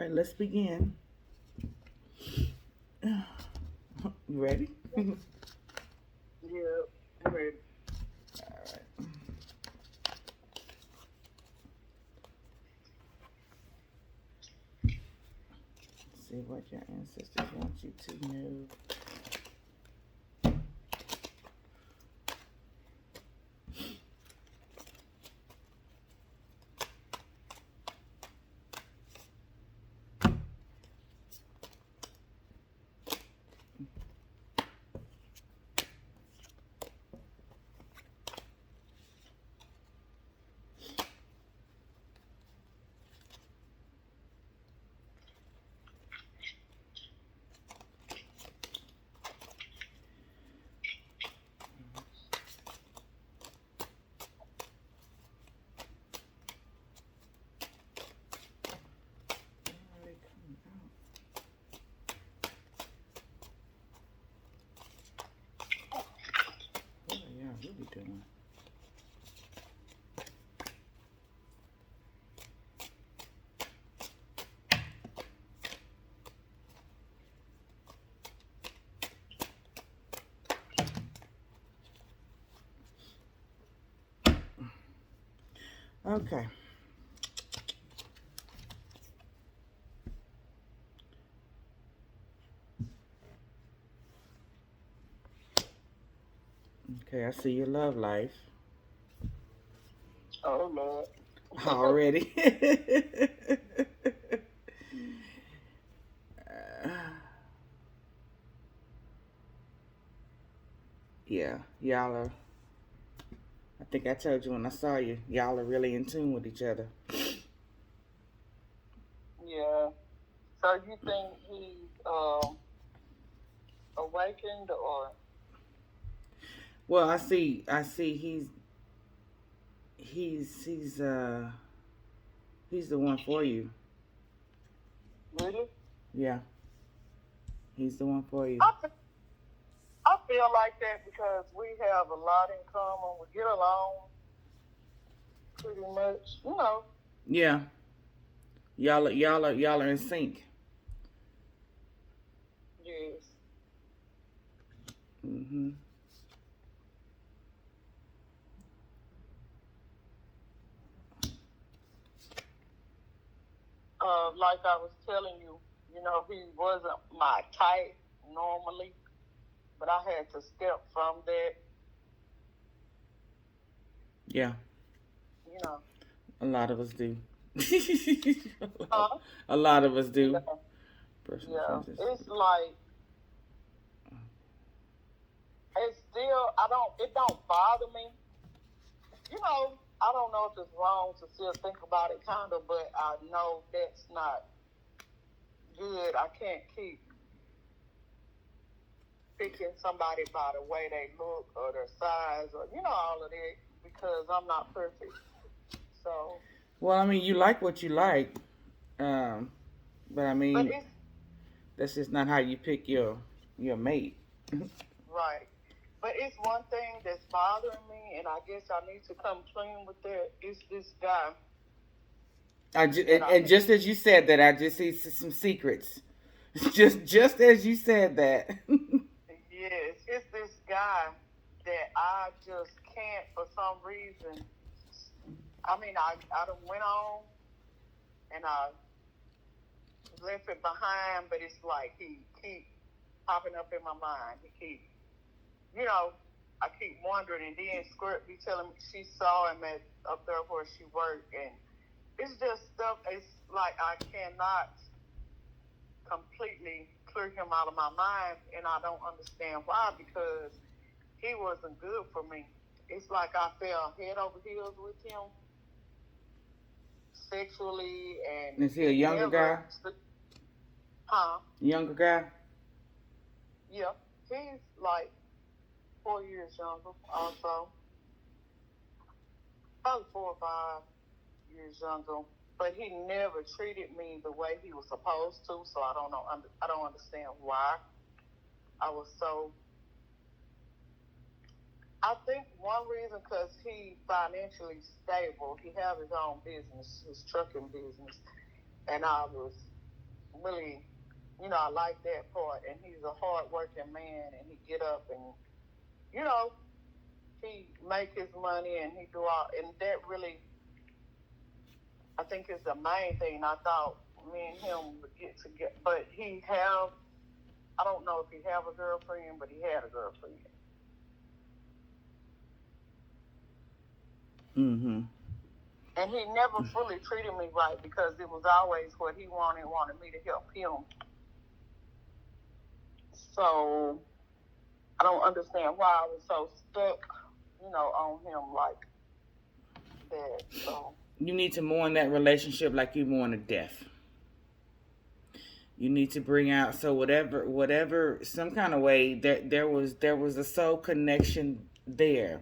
right, let's begin. You ready? All Yeah, I'm ready. right. Let's see what your ancestors want you to know. Where are they coming out? What are y'all really doing? Okay. Okay, I see your love life Oh Lord. already. Yeah, y'all are. I think I told you when I saw you, y'all are really in tune with each other. Yeah. So you think he's awakened or Well, I see he's he's the one for you. really? Yeah, he's the one for you. I fe- I feel like that because we have a lot in common. We get along pretty much. Yeah, y'all are in sync. Yes. Mhm. Like I was telling you, he wasn't my type normally, but I had to step from that. Yeah, You know. a lot of us do. Huh? A lot of us do. Yeah. Personal Yeah. transition. It's like it's still it don't bother me. I don't know if it's wrong to still think about it kind of, but I know that's not good. I can't keep picking somebody by the way they look or their size or all of that because I'm not perfect. So, Well, I mean, you like what you like, um, but I but mean, it's that's just not how you pick your mate. right. But it's one thing that's bothering me, and I guess I need to come clean with that. It's this guy that I And just as you said that, I just see some secrets. Just as you said that. yes, it's this guy that I just can't for some reason. I mean, I done went on and I left it behind, but it's like he keep popping up in my mind. He keep, you know, I keep wondering, and then Squirt be telling me she saw him at up there where she worked, and it's just stuff. It's like I cannot completely clear him out of my mind, and I don't understand why because he wasn't good for me. It's like I fell head over heels with him sexually, and Is he a he younger never, guy? huh? Younger guy? Yeah, he's like 4 years younger, also probably 4 or 5 years younger. But he never treated me the way he was supposed to, so I don't know. I don't understand why I was so. I think one reason because he financially stable. He have his own business, his trucking business, and I was. really, I like that part. And he's a hard-working man, and he get up and, you know, he make his money and he do all, and that really, I think, is the main thing. I thought me and him would get together, but I don't know if he have a girlfriend, but he had a girlfriend. Mm-hmm. And he never fully treated me right because it was always what he wanted me to help him. So I don't understand why I was so stuck, on him like that. So You need to mourn that relationship like you mourn a death. You need to bring out, so whatever some kind of way that there was a soul connection there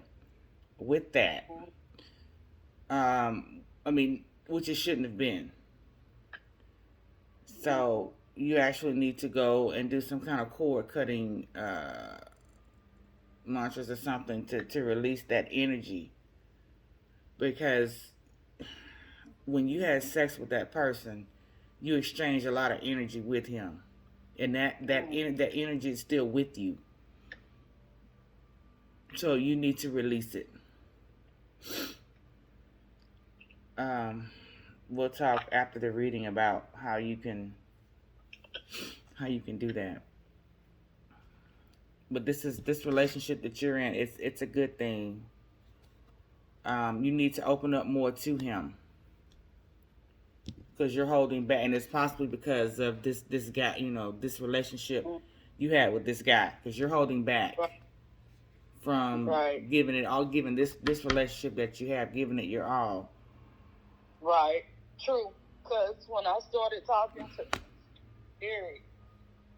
with that. I mean, which it shouldn't have been. So you actually need to go and do some kind of cord cutting mantras or something to release that energy, because when you had sex with that person, you exchange a lot of energy with him, and that energy is still with you. So you need to release it. Um, we'll talk after the reading about how you can do that. But this relationship that you're in. It's a good thing. You need to open up more to him because you're holding back, and it's possibly because of this guy. This relationship you had with this guy, because you're holding back from right, giving it all, giving this relationship that you have, giving it your all. right, true. Because when I started talking to Eric,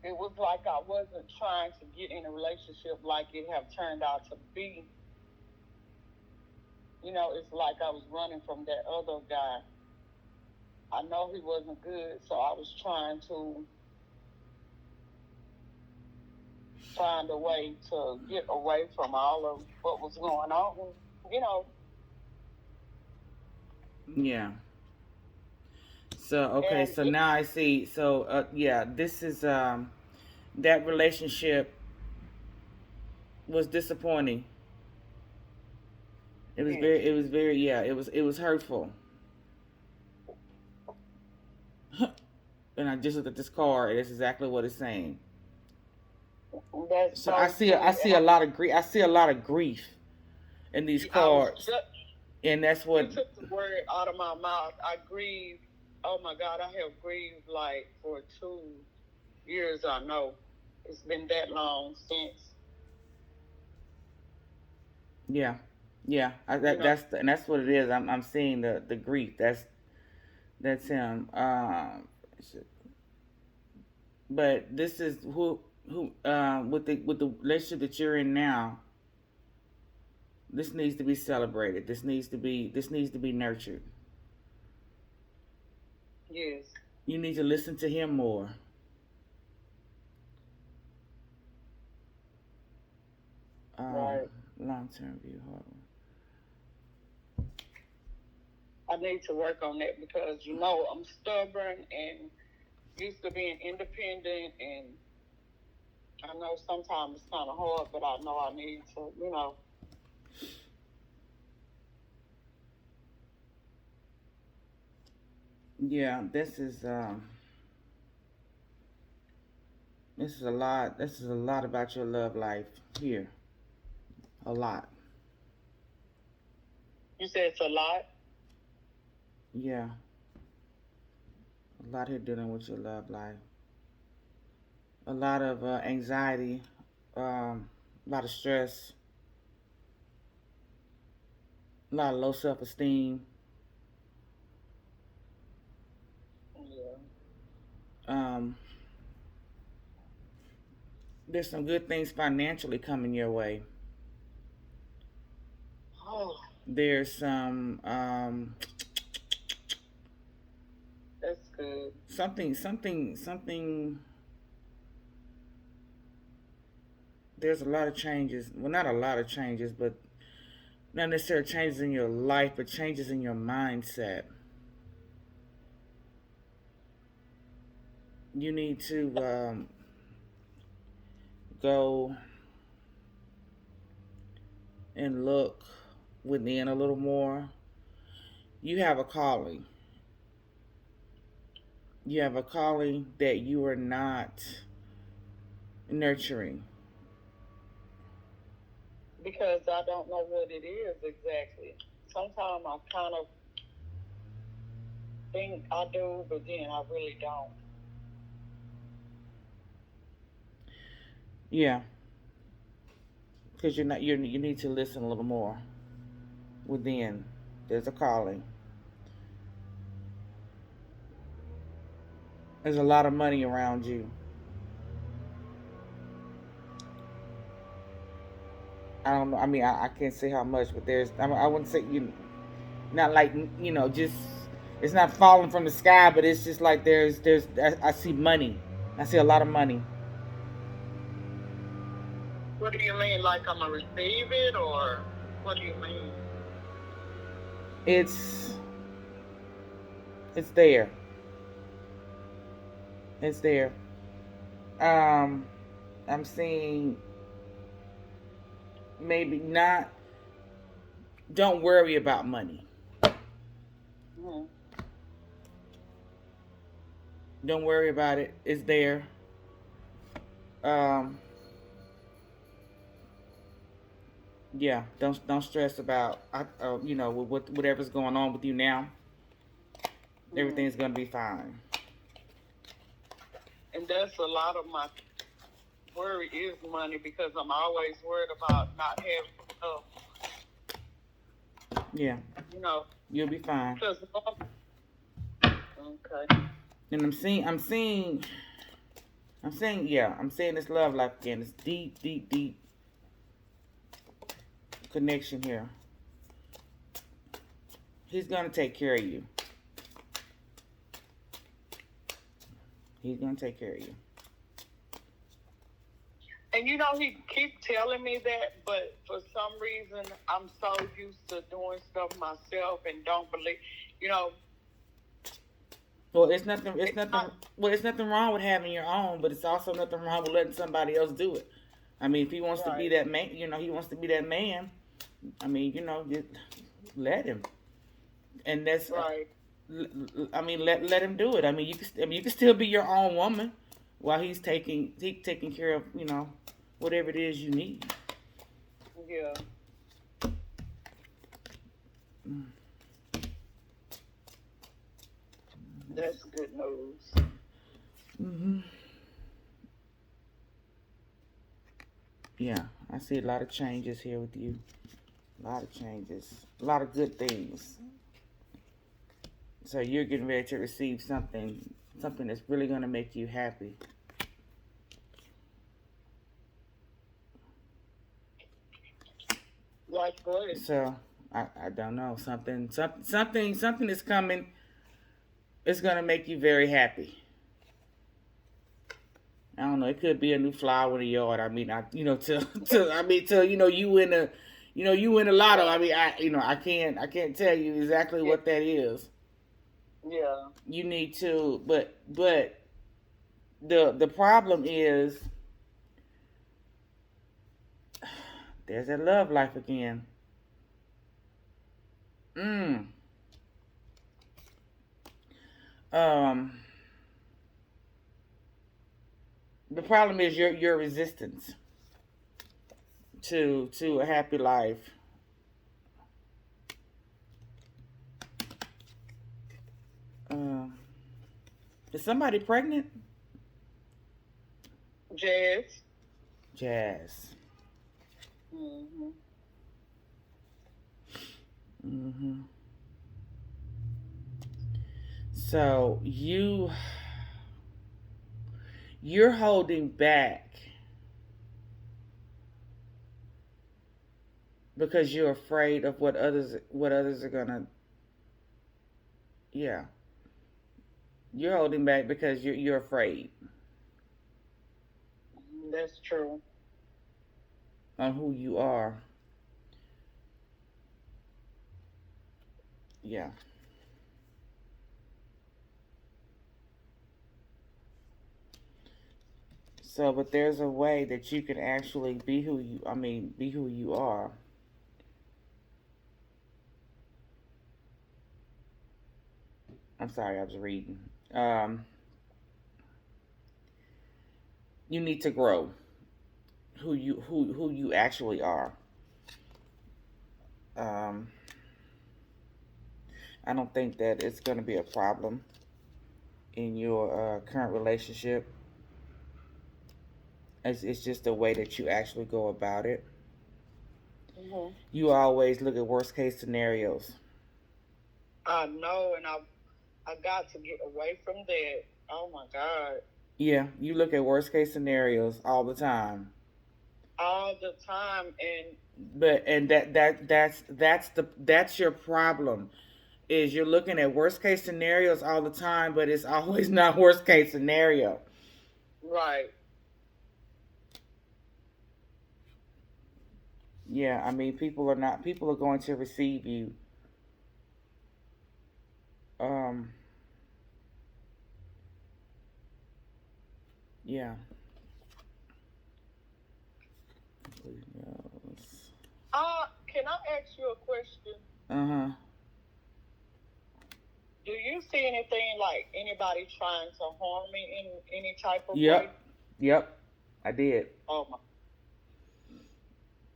it was like I wasn't trying to get in a relationship like it have turned out to be. It's like I was running from that other guy. I know he wasn't good, so I was trying to find a way to get away from all of what was going on. You know. Yeah. So okay, And so now I see. So yeah, this is that relationship was disappointing. It was very yeah, it was hurtful. And I just looked at this card, and it's exactly what it's saying. that's So I so see I true. see And a lot of grief. I see a lot of grief in these I was cards, just, and that's you what. took the word out of my mouth. I grieve. Oh my God, I have grieved like for 2 years. I know it's been that long since. Yeah, yeah. You know. That's what it is. I'm seeing the grief. That's him. But this is who with the relationship that you're in now. This needs to be celebrated. This needs to be nurtured. Yes. You need to listen to him more. Um, Right. long term view. Hold I need to work on that because I'm stubborn and used to being independent, and I know sometimes it's kind of hard, but I know I need to. Yeah, this is a lot. This is a lot about your love life here. A lot. You said it's a lot. Yeah, a lot here dealing with your love life. A lot of anxiety, a lot of stress, a lot of low self esteem. Yeah. Um, there's some good things financially coming your way. Oh, There's some that's good. something. There's a lot of changes. Well, not a lot of changes, but not necessarily changes in your life, but changes in your mindset. You need to go and look within a little more. You have a calling. You have a calling that you are not nurturing. Because I don't know what it is exactly. Sometimes I kind of think I do, but then I really don't. Yeah, because you're not. You need to listen a little more within. There's a calling. There's a lot of money around you. I don't know. I mean, I can't say how much, but there's. I wouldn't say not like just it's not falling from the sky, but it's just like there's I see money. I see a lot of money. What do you mean? Like I'm gonna receive it, or what do you mean? It's it's there. It's there. Um, I'm seeing maybe not. Don't worry about money. Mm-hmm. Don't worry about it. It's there. Um, yeah. Don't stress about whatever's going on with you now. Mm-hmm. Everything's gonna be fine. And that's a lot of my worry is money because I'm always worried about not having enough. Yeah. You know, You'll be fine. because okay. And I'm seeing this love life again. This deep, deep, deep connection here. He's gonna take care of you. He's gonna take care of you. And he keep telling me that, but for some reason, I'm so used to doing stuff myself and don't believe, you know, Well, it's nothing. It's it's nothing. not Well, it's nothing wrong with having your own, but it's also nothing wrong with letting somebody else do it. I mean, if he wants to be right, that man, he wants to be that man. I mean, just let him. And that's. right, I mean, let him do it. I mean, you can still be your own woman while he's taking care of whatever it is you need. yeah, Mm. that's good news. Mhm. Yeah, I see a lot of changes here with you. A lot of changes. A lot of good things. So you're getting ready to receive something that's really going to make you happy. Like what? So I don't know, something is coming. It's going to make you very happy. I don't know. It could be a new flower in the yard. I mean, till you win a, you win a lotto. I Right. mean, I can't tell you exactly Yeah. what that is. Yeah. You need to, but the problem is there's that love life again. Mm. Um. The problem is your resistance to a happy life. Um. Is somebody pregnant? Jazz. Jazz. Mm-hmm. Mhm. So you're holding back because you're afraid of what others are gonna. Yeah, you're holding back because you're afraid That's true. on who you are. Yeah. So, but there's a way that you can actually be who you. I mean, be who you are. I'm sorry, I was reading. Um, you need to grow who you actually are. Um, I don't think that it's going to be a problem in your current relationship. It's just the way that you actually go about it. Mhm. You always look at worst case scenarios. I know, and I got to get away from that. Oh my God. Yeah, you look at worst case scenarios all the time. All the time, and But and that's your problem. Is you're looking at worst case scenarios all the time, but it's always not worst case scenario. right. Yeah, I mean people are going to receive you. Um, yeah. Can I ask you a question? Uh huh. Do you see anything like anybody trying to harm me in any type of way? Yep. Yep. I did. Oh my.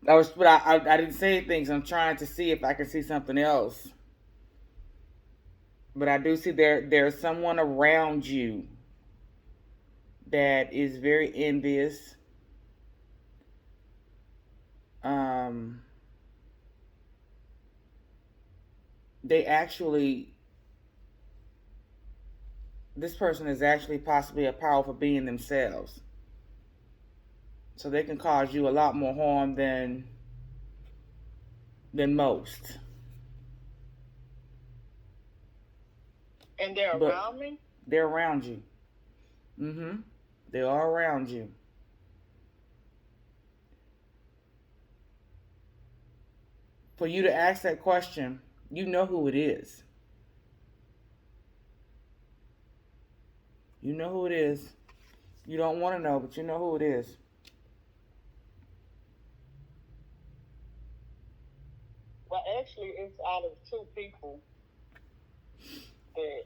But I didn't say anything. So I'm trying to see if I can see something else. But I do see there's someone around you that is very envious. Um, they actually, this person is actually possibly a powerful being themselves. So they can cause you a lot more harm than most. And they're But around me? they're around you. Mm-hmm. They are around you. For you to ask that question, you know who it is. You know who it is. You don't want to know, but you know who it is. Well, actually, it's out of two people that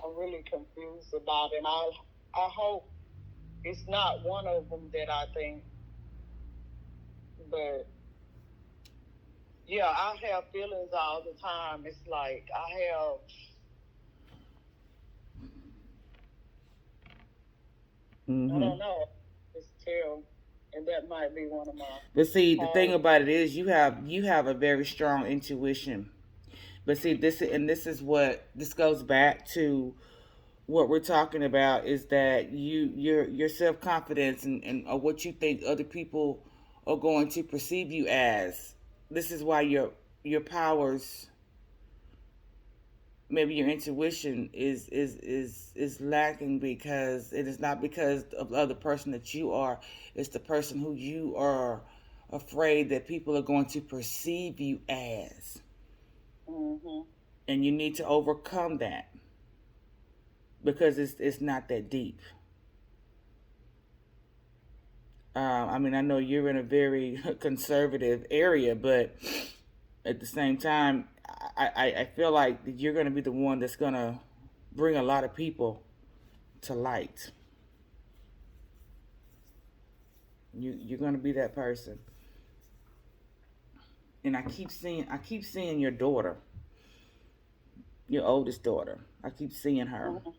I'm really confused about, and I hope it's not one of them that I think, but yeah, I have feelings all the time. It's like I Mm-hmm. don't know, it's tell, and that might be one of my But see, the thing hard. about it is, you have a very strong intuition. But see, this is what this goes back to. What we're talking about is that your self confidence and or what you think other people are going to perceive you as. This is why your powers, maybe your intuition is lacking, because it is not because of the other person that you are. It's the person who you are afraid that people are going to perceive you as, Mhm. and you need to overcome that because it's not that deep. I mean, I know you're in a very conservative area, but at the same time, I feel like you're going to be the one that's going to bring a lot of people to light. You're going to be that person. And I keep seeing your daughter, your oldest daughter. I keep seeing her. Mhm.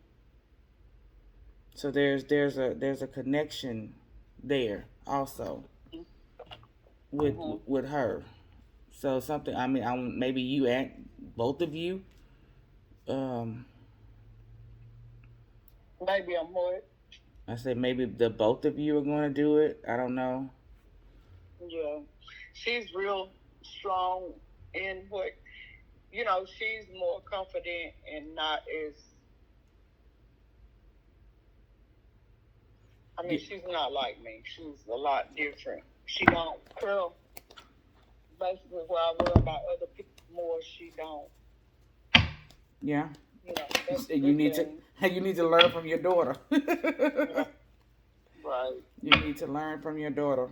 So there's a connection there also with Mhm. with her. So something. I mean, maybe you and both of you. Um, Maybe I'm what? I said maybe the both of you are going to do it. I don't know. Yeah, she's real strong in what she's more confident and not as. I mean, Yeah, she's not like me. She's a lot different. She don't curl. Basically, where I worry about other people more, she don't. yeah. That's a You good need to thing. you need to learn from your daughter. Right. Right. You need to learn from your daughter.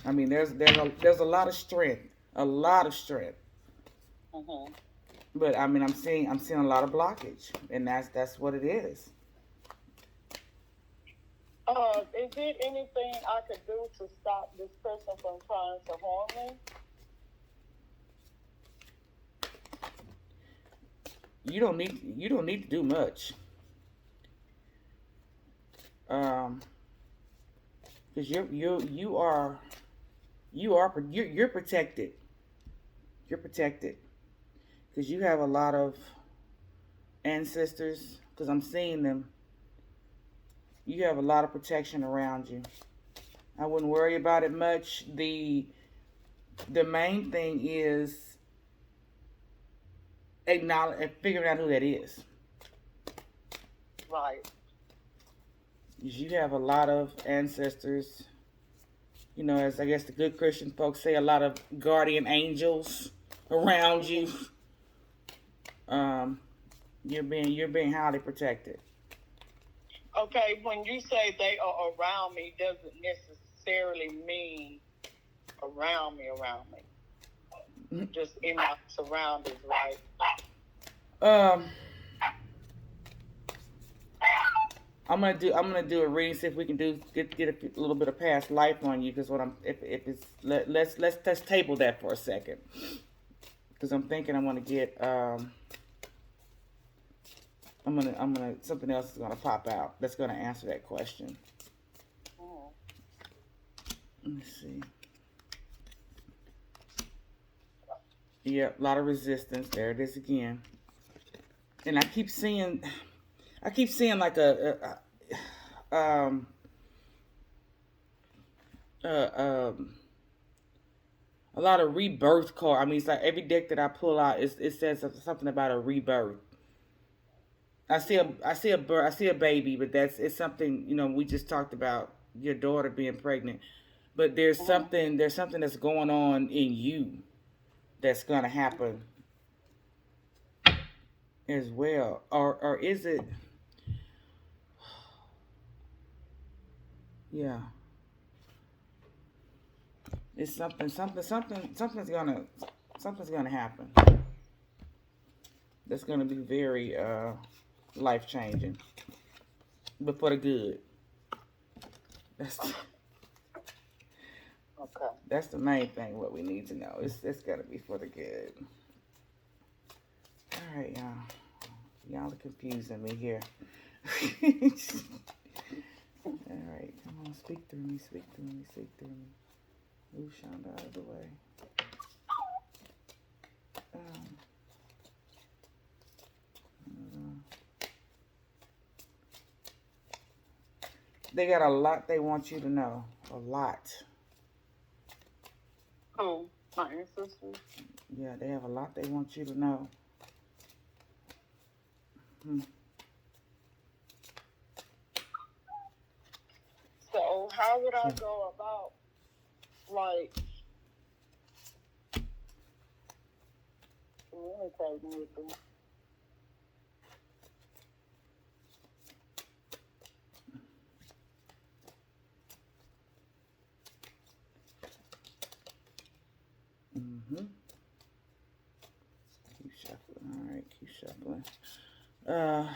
I mean, there's a lot of strength, a lot of strength. Mhm. But I mean, I'm seeing a lot of blockage, and that's what it is. Is there anything I could do to stop this person from trying to harm me? You don't need to do much. Because you're protected. You're protected because you have a lot of ancestors. Because I'm seeing them. You have a lot of protection around you. I wouldn't worry about it much. The main thing is acknowledge and figuring out who that is. Right. You have a lot of ancestors. You know, as I guess the good Christian folks say, a lot of guardian angels around you. Um, you're being highly protected. Okay, when you say they are around me, doesn't necessarily mean around me. Just in my surroundings, right? Um, I'm gonna do a reading, see if we can get a little bit of past life on you, because what I'm if it's let's table that for a second, because I'm thinking I'm gonna get I'm gonna something else is gonna pop out that's gonna answer that question. Mm. Let me see. Yep, a lot of resistance. There it is again. And I keep seeing like um um a lot of rebirth card. I mean, it's like every deck that I pull out, it says something about a rebirth. I see a baby, but it's something, we just talked about your daughter being pregnant, but Mhm. there's something that's going on in you that's gonna happen as well, or is it? Yeah, it's something's gonna happen that's gonna be very life changing, but for the good. That's Okay. that's the main thing. What we need to know, it's gotta be for the good. All right, y'all. Y'all are confusing me here. All right, come on, speak through me, speak through me, speak through me. Move Shonda out of the way. Um, they got a lot they want you to know. A lot. Who? My ancestors? Yeah, they have a lot they want you to know. Hmm. So how would I go about, like, communicating with them? Mm-hmm. Keep shuffling. All right, keep shuffling. Uh,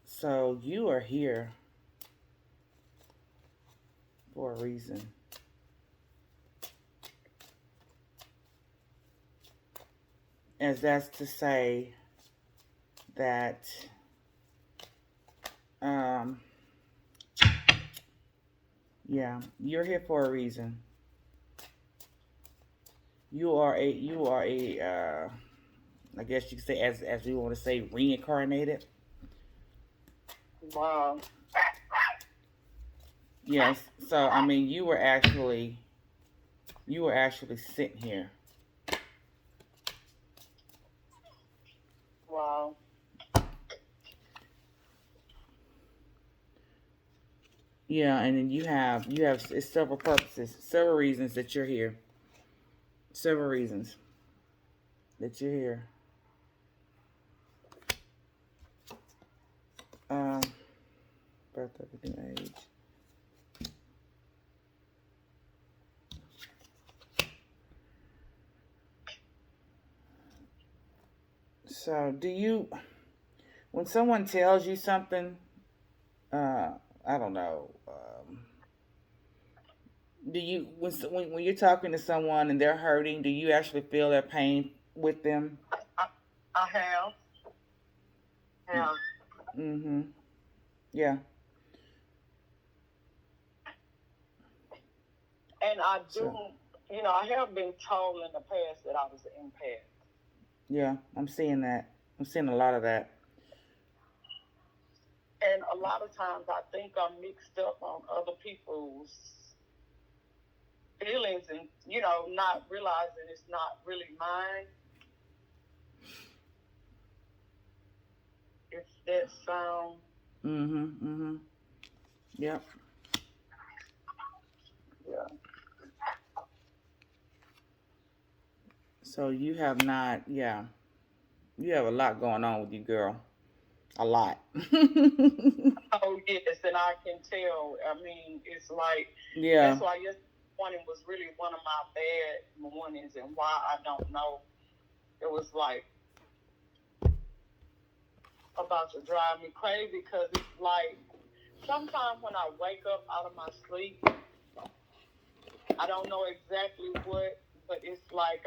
so you are here for a reason. As that's to say that um yeah, you're here for a reason. You are a I guess you could say, as we want to say, reincarnated. Wow. Yes. So I mean, you were actually sitting here. Wow. Yeah, and then you have it's several purposes, several reasons that you're here. Several reasons that you're here. Um Birth of a new age. So, do you, when someone tells you something, I don't know, do you, when you're talking to someone and they're hurting, do you actually feel their pain with them? I have. Yeah. Mm-hmm. Yeah. And I do, So, I have been told in the past that I was an empath. yeah, I'm seeing that. I'm seeing a lot of that. And a lot of times I think I'm mixed up on other people's feelings and, not realizing it's not really mine. It's that sound. Mm-hmm. Mm-hmm. Yep. Yeah. So you have not, yeah, you have a lot going on with you, girl. A lot. Oh, yes, and I can tell. I mean, it's like, Yeah. that's why yesterday morning was really one of my bad mornings, and why I don't know. It was like about to drive me crazy because it's like sometimes when I wake up out of my sleep, I don't know exactly what, but it's like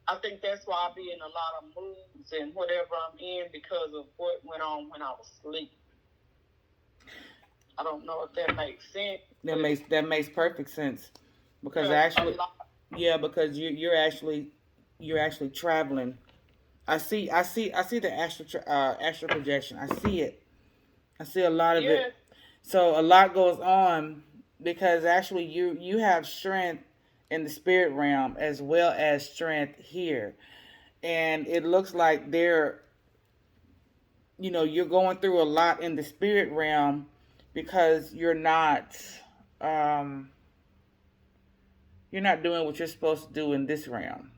I think that's why I be in a lot of moods and whatever I'm in because of what went on when I was asleep. I don't know if that makes sense. That makes perfect sense because Because a actually, lot, yeah, because you're actually traveling. I see the astral projection. I see it. I see a lot of yes, it. So a lot goes on because actually you have strength in the spirit realm as well as strength here, and it looks like you're going through a lot in the spirit realm because um you're not doing what you're supposed to do in this realm.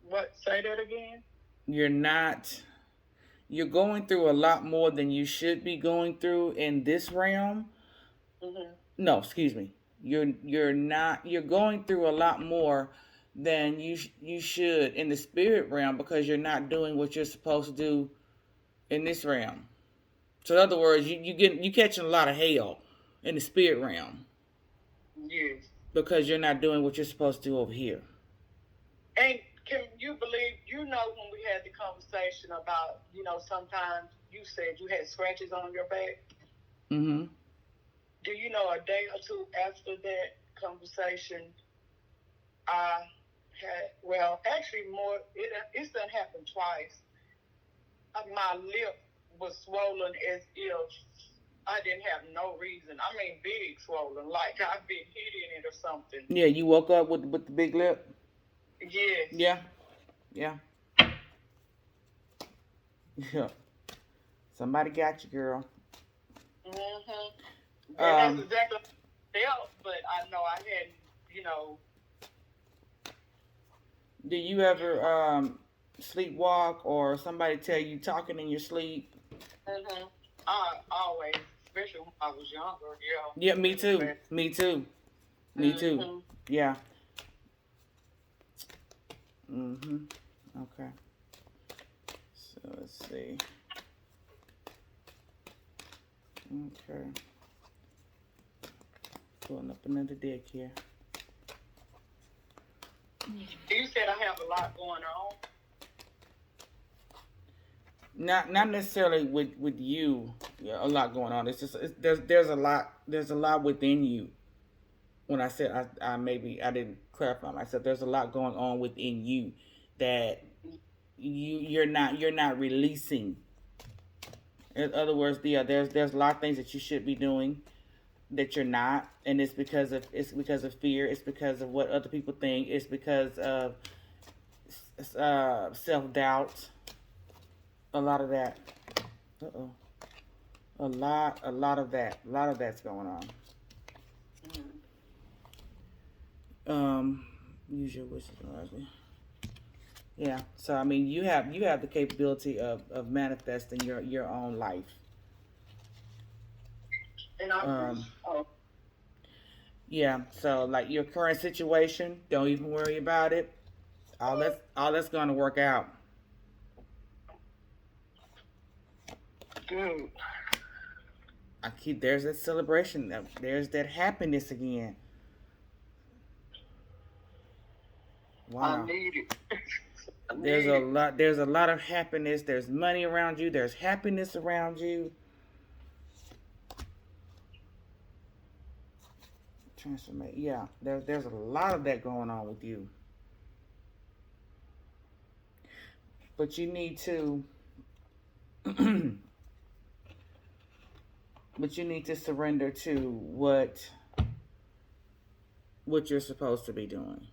what, say that again? You're not you're going through a lot more than you should be going through in this realm. Mm-hmm. No, excuse me. You're going through a lot more than you should in the spirit realm because you're not doing what you're supposed to do in this realm. So in other words, you catching a lot of hell in the spirit realm Yes. because you're not doing what you're supposed to do over here. And can you believe, when we had the conversation about, sometimes you said you had scratches on your back? Mm-hmm. Do you know a day or two after that conversation, I well, actually it's done happened twice. My lip was swollen as if I didn't have no reason. I mean, big swollen, like I've been hitting it or something. Yeah, you woke up with the big lip. Yes. Yeah, yeah, yeah. Somebody got you, girl. Mm-hmm. And that's Um, exactly what I felt, but I know I hadn't, you know. do you ever sleepwalk or somebody tell you talking in your sleep? Mm-hmm. I always, especially when I was younger, Yeah, yeah, me really too. bad. Me too. Me too. Mm-hmm. Yeah. Mhm. Okay. So let's see. Okay. Pulling up another deck here. You said I have a lot going on. Not necessarily with you. Yeah, a lot going on. It's just there's a lot within you. When I said I maybe I didn't clarify myself. There's a lot going on within you that you're not releasing. In other words, yeah, there's a lot of things that you should be doing that you're not, and it's because of fear. It's because of what other people think. It's because of self doubt. A lot of that. Uh oh. A lot of that. A lot of that's going on. Mm-hmm. Um, use your wishes wisely. Yeah. So I mean, you have the capability of manifesting your own life. And I Um, appreciate. Oh, yeah. So like your current situation, don't even worry about it. All that's going to work out. good. I keep there's that celebration. There's that happiness again. I Wow. need it. I There's need a it. lot. There's a lot of happiness. There's money around you. There's happiness around you. Transformation. Yeah. There's a lot of that going on with you. But you need to. but you need to surrender to what you're supposed to be doing.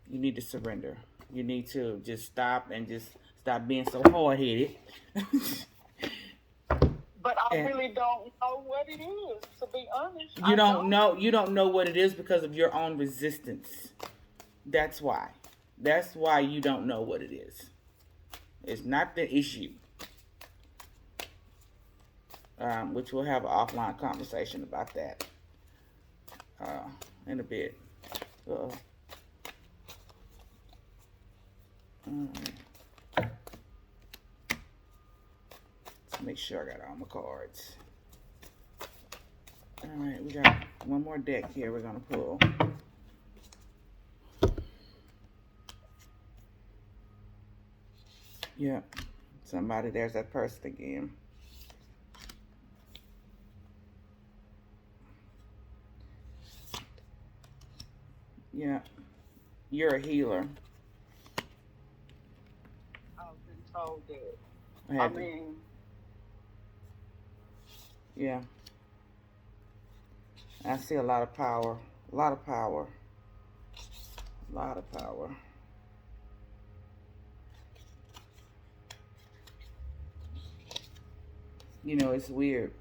You need to surrender. You need to just stop and just stop being so hard headed. But I and really don't know what it is. To be honest, you I don't don't. know what it is because of your own resistance. That's why. That's why you don't know what it is. It's not the issue. Which we'll have an offline conversation about that in a bit. Uh, let's make sure I got all my cards. All right, we got one more deck here we're going to pull. Yep. Somebody, there's that person again. Yeah. You're a healer. I've been told that. I I had to, mean, yeah. I see a lot of power. A lot of power. A lot of power. You know, it's weird.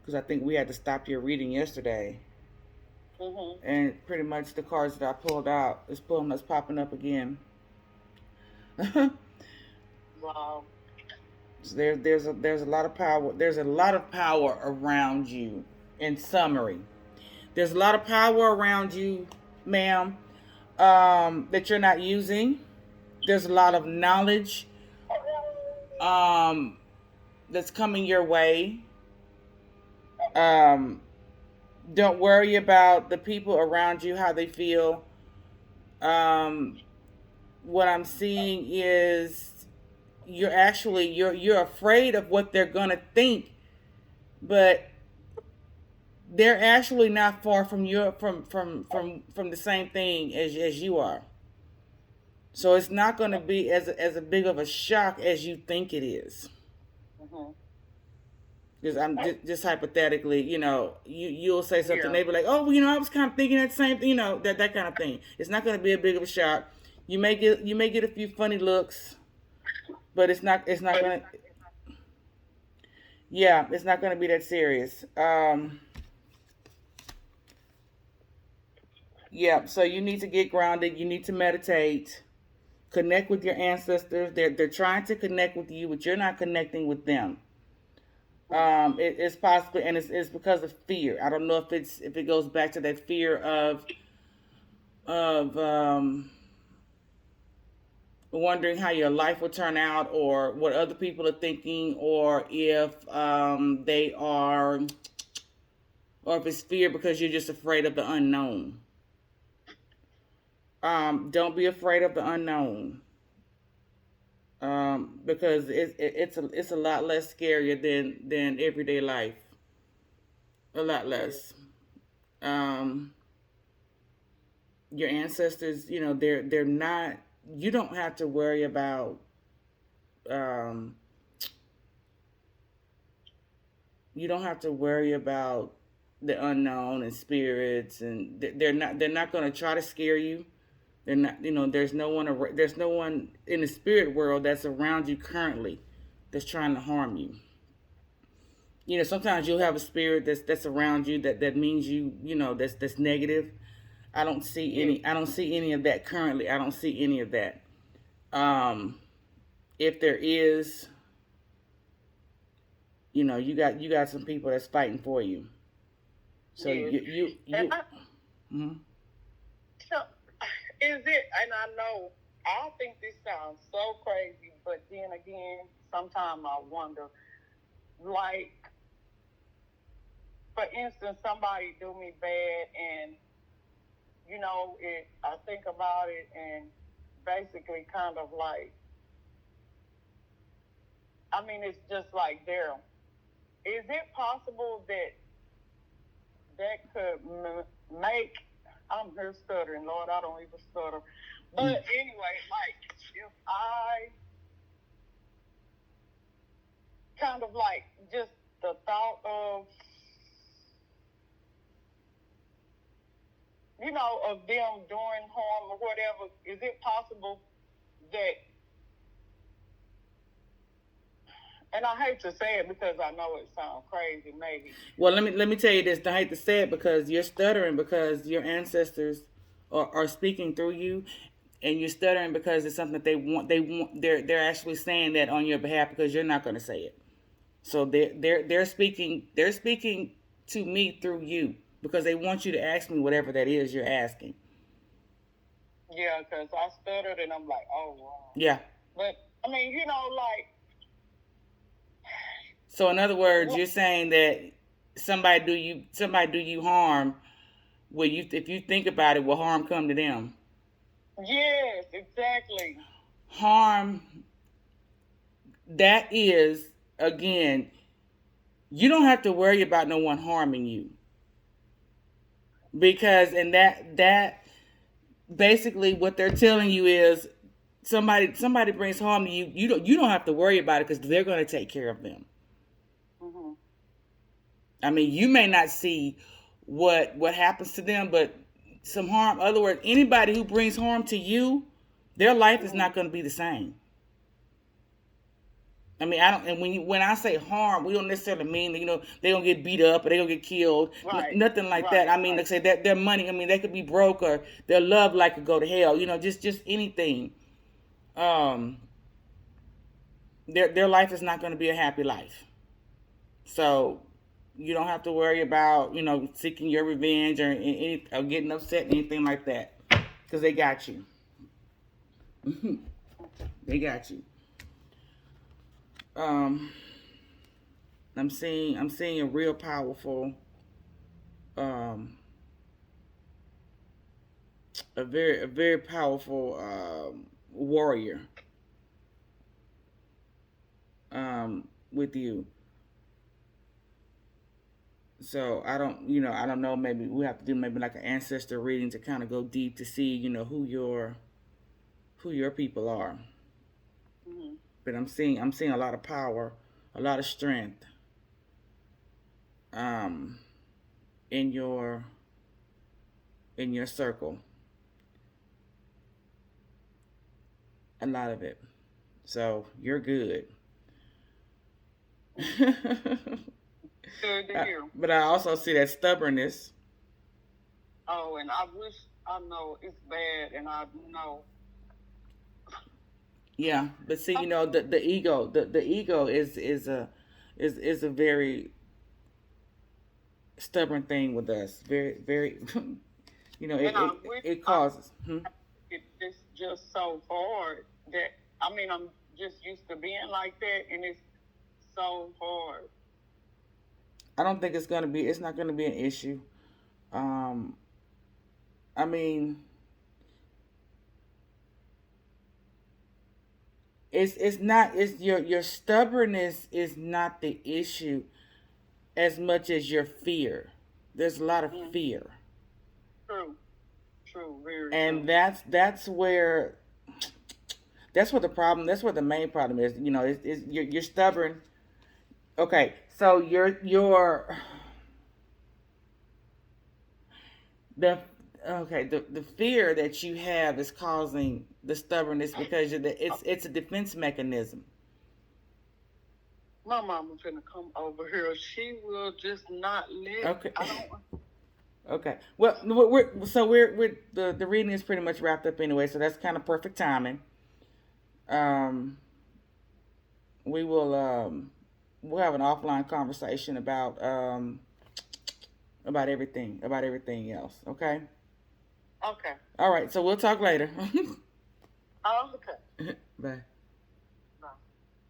Because I think we had to stop your reading yesterday. And pretty much the cards that I pulled out is pulling us popping up again. wow. So there's a lot of power. There's a lot of power around you. In summary, there's a lot of power around you, ma'am, that you're not using. There's a lot of knowledge um, that's coming your way. Um, don't worry about the people around you, how they feel. Um, what I'm seeing is you're afraid of what they're gonna think, but they're actually not far from your from the same thing as you are. So it's not going to be as a big of a shock as you think it is. Mm-hmm. Because I'm just hypothetically, you'll say something, Yeah. they be like, oh, well, I was kind of thinking that same thing, that kind of thing. It's not going to be a big of a shock. You may get a few funny looks, but it's not going to, yeah, it's not going to be that serious. Yeah, so you need to get grounded. You need to meditate, connect with your ancestors. They're trying to connect with you, but you're not connecting with them. It's possibly, and it's because of fear. I don't know if it goes back to that fear of wondering how your life will turn out, or what other people are thinking, or if they are, or if it's fear because you're just afraid of the unknown. Don't be afraid of the unknown. Because it's a lot less scarier than everyday life. A lot less. Um, your ancestors, they're not. You don't have to worry about. Um, you don't have to worry about the unknown and spirits, and they're not. They're not going to try to scare you. They're not. There's no one. There's no one in the spirit world that's around you currently that's trying to harm you. Sometimes you'll have a spirit that's around you that means you, that's negative. I don't see Yes. any. I don't see any of that currently. I don't see any of that. Um, if there is, you got some people that's fighting for you. So Yes. you you And you. Mhm. so, is it, and I know, I think this sounds so crazy, but then again, sometimes I wonder, like, for instance, somebody do me bad, and, I think about it, and basically kind of like, I mean, it's just like, Daryl, is it possible that could make, I'm here stuttering, Lord, I don't even stutter. But anyway, like, if I kind of like just the thought of, of them doing harm or whatever, is it possible that, and I hate to say it because I know it sounds crazy, maybe. Well, let me tell you this. I hate to say it because you're stuttering because your ancestors are speaking through you, and you're stuttering because it's something that they want. They're actually saying that on your behalf because you're not going to say it. So they're speaking. They're speaking to me through you because they want you to ask me whatever that is you're asking. Yeah, because I stuttered and I'm like, oh, wow. Yeah. But, I mean, like, So in other words, you're saying that somebody do you harm. Well, if you think about it, will harm come to them? yes, exactly. Harm, that is, again, you don't have to worry about no one harming you because and that basically what they're telling you is somebody brings harm to you, you don't have to worry about it because they're going to take care of them. Mm-hmm. I mean, you may not see what happens to them, but some harm. In other words, anybody who brings harm to you, their life is not going to be the same. I mean, I don't. And when I say harm, we don't necessarily mean that they gonna get beat up or they gonna get killed. Right. Nothing like that. Right. I mean, like I say that their money. I mean, they could be broke or their love life could go to hell. Just anything. Um, their life is not going to be a happy life. So you don't have to worry about seeking your revenge or getting upset and anything like that because they got you. They got you. Um, I'm seeing a real powerful, um, a very powerful warrior with you. So I don't know. Maybe we have to do maybe like an ancestor reading to kind of go deep to see who your people are. Mm-hmm. But I'm seeing a lot of power, a lot of strength, um, in your circle, a lot of it. So you're good. Good to hear. But I also see that stubbornness. Oh, and I wish, I know it's bad, and I know. Yeah, but see, the ego, the ego is a very stubborn thing with us. Very very, it And I it, wish it causes. it's just so hard that, I mean, I'm just used to being like that, and it's so hard. I don't think it's not gonna be an issue. Um, I mean, it's not it's your stubbornness is not the issue as much as your fear. There's a lot of Mm, fear, true, true, very true. and that's what the problem. That's what the main problem is. You're stubborn. Okay, so the the fear that you have is causing the stubbornness because it's a defense mechanism. My mama's gonna come over here. She will just not let. Okay. I don't. Okay. Well, we're the reading is pretty much wrapped up anyway, so that's kind of perfect timing. Um, we will we'll have an offline conversation about everything else. Okay. Okay. All right. So we'll talk later. Oh, okay. Bye.